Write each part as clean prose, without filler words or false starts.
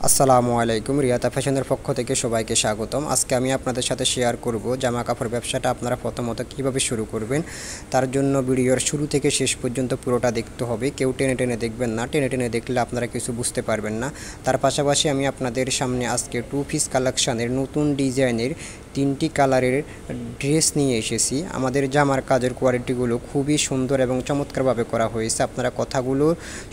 আসসালামু আলাইকুম। রিয়াতা ফ্যাশনের পক্ষ থেকে সবাইকে স্বাগতম। আজকে আমি আপনাদের সাথে শেয়ার করব জামা কাপড় ব্যবসাটা আপনারা প্রথমত কিভাবে শুরু করবেন। তার জন্য ভিডিওর শুরু থেকে শেষ পর্যন্ত পুরোটা দেখতে হবে। কেউ টেনে টেনে দেখবেন না, টেনে টেনে দেখলে আপনারা কিছু বুঝতে পারবেন না। তার পাশাপাশি আমি আপনাদের সামনে আজকে টু পিস কালেকশানের নতুন ডিজাইনের 3টি কালারের ড্রেস নিয়ে এসেছি। আমাদের জামার কাজের কোয়ালিটিগুলো খুবই সুন্দর এবং চমৎকারভাবে করা হয়েছে। আপনারা কথাগুলো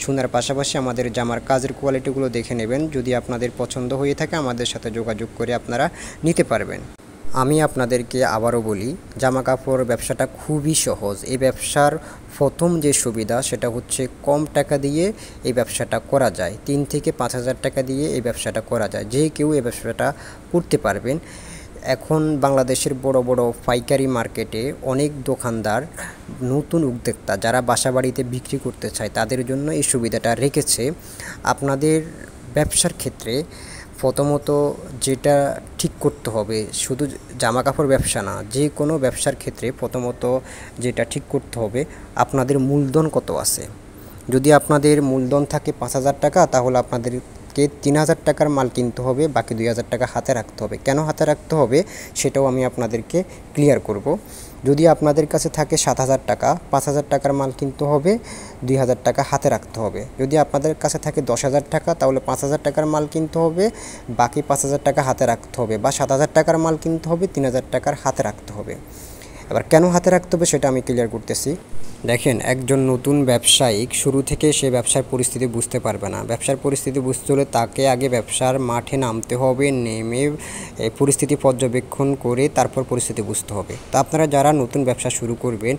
শোনার পাশাপাশি আমাদের জামার কাজের কোয়ালিটিগুলো দেখে নেবেন। যদি আপনাদের পছন্দ হয়ে থাকে আমাদের সাথে যোগাযোগ করে আপনারা নিতে পারবেন। আমি আপনাদেরকে আবারও বলি, জামা কাপড় ব্যবসাটা খুবই সহজ। এই ব্যবসার প্রথম যে সুবিধা সেটা হচ্ছে কম টাকা দিয়ে এই ব্যবসাটা করা যায়। 3 থেকে 5,000 টাকা দিয়ে এই ব্যবসাটা করা যায়। যে কেউ এই ব্যবসাটা করতে পারবেন। এখন বাংলাদেশের বড় বড় পাইকারি মার্কেটে অনেক দোকানদার নতুন উদ্যোক্তা যারা বাসাবাড়িতে বিক্রি করতে চায় তাদের জন্য এই সুবিধাটা রেখেছে। আপনাদের ব্যবসার ক্ষেত্রে প্রথমত যেটা ঠিক করতে হবে, শুধু জামা কাপড় ব্যবসা না, যে কোনো ব্যবসার ক্ষেত্রে প্রথমত যেটা ঠিক করতে হবে আপনাদের মূলধন কত আছে। যদি আপনাদের মূলধন থাকে 5,000 টাকা, তাহলে আপনাদেরকে 3,000 টাকার মাল কিনতে হবে, বাকি 2,000 টাকা হাতে রাখতে হবে। কেন হাতে রাখতে হবে সেটাও আমি আপনাদেরকে ক্লিয়ার করব। যদি আপনাদের কাছে থাকে 7,000 টাকা, 5,000 টাকার মাল কিনতে হবে, 2,000 টাকা হাতে রাখতে হবে। যদি আপনাদের কাছে থাকে 10,000 টাকা, তাহলে 5,000 টাকার মাল কিনতে হবে, বাকি 5,000 টাকা হাতে রাখতে হবে। বা 7,000 টাকার মাল কিনতে হবে, 3,000 টাকার হাতে রাখতে হবে। এবার কেন হাতে রাখতে হবে সেটা আমি ক্লিয়ার করতেছি। দেখেন, একজন নতুন ব্যবসায়িক শুরু থেকে সে ব্যবসার পরিস্থিতি বুঝতে পারবে না। ব্যবসার পরিস্থিতি বুঝতে হলে তাকে আগে ব্যবসার মাঠে নামতে হবে, নেমে পরিস্থিতি পর্যবেক্ষণ করে তারপর পরিস্থিতি বুঝতে হবে। তো আপনারা যারা নতুন ব্যবসা শুরু করবেন,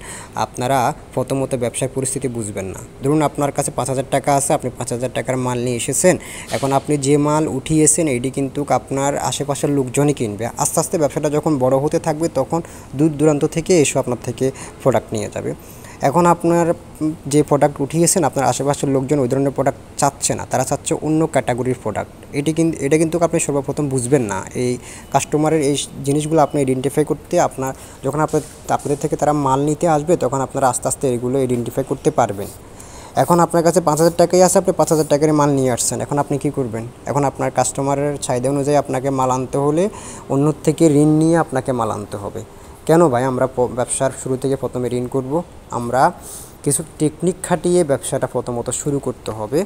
আপনারা প্রথমত ব্যবসার পরিস্থিতি বুঝবেন না। ধরুন আপনার কাছে 5,000 টাকা আছে, আপনি 5,000 টাকার মাল নিয়ে এসেছেন। এখন আপনি যে মাল উঠিয়েছেন এইটি কিন্তু আপনার আশেপাশের লোকজনই কিনবে। আস্তে আস্তে ব্যবসাটা যখন বড় হতে থাকবে তখন দূর দূরান্ত থেকে এসে আপনার থেকে প্রোডাক্ট নিয়ে যাবে। এখন আপনার যে প্রোডাক্ট উঠিয়েছেন আপনার আশেপাশের লোকজন ওই ধরনের প্রোডাক্ট চাচ্ছে না, তারা চাচ্ছে অন্য ক্যাটাগরির প্রোডাক্ট। এটা কিন্তু আপনি সর্বপ্রথম বুঝবেন না। এই কাস্টমারের এই জিনিসগুলো আপনি আইডেন্টিফাই করতে যখন আপনাদের থেকে তারা মাল নিতে আসবে তখন আপনারা আস্তে আস্তে এগুলো আইডেন্টিফাই করতে পারবেন। এখন আপনার কাছে 5,000 টাকাই আছে, আপনি 5,000 টাকার মাল নিয়ে আসছেন। এখন আপনি কী করবেন? এখন আপনার কাস্টমারের চাহিদা অনুযায়ী আপনাকে মাল আনতে হলে অন্য থেকে ঋণ নিয়ে আপনাকে মাল আনতে হবে। কেন ভাই আমরা ব্যবসার শুরু থেকে প্রথমে ঋণ করব? আমরা কিছু টেকনিক খাটিয়ে ব্যবসাটা প্রথমত শুরু করতে হবে।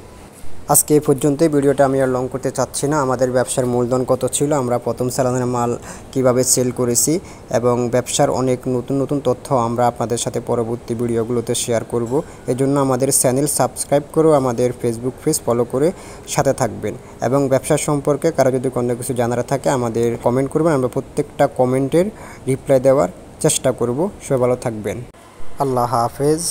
আজকে এই পর্যন্তই। ভিডিওটা আমি আর লং করতে চাচ্ছি না। আমাদের ব্যবসার মূলধন কত ছিল, আমরা প্রথম চালানের মাল কিভাবে সেল করেছি এবং ব্যবসার অনেক নতুন নতুন তথ্য আমরা আপনাদের সাথে পরবর্তী ভিডিওগুলোতে শেয়ার করব। এজন্য আমাদের চ্যানেল সাবস্ক্রাইব করে আমাদের ফেসবুক পেজ ফলো করে সাথে থাকবেন এবং ব্যবসা সম্পর্কে কারো যদি কোনো কিছু জানার থাকে আমাদের কমেন্ট করবেন। আমরা প্রত্যেকটা কমেন্টের রিপ্লাই দেওয়ার চেষ্টা করব। সবাই ভালো থাকবেন। আল্লাহ হাফেজ।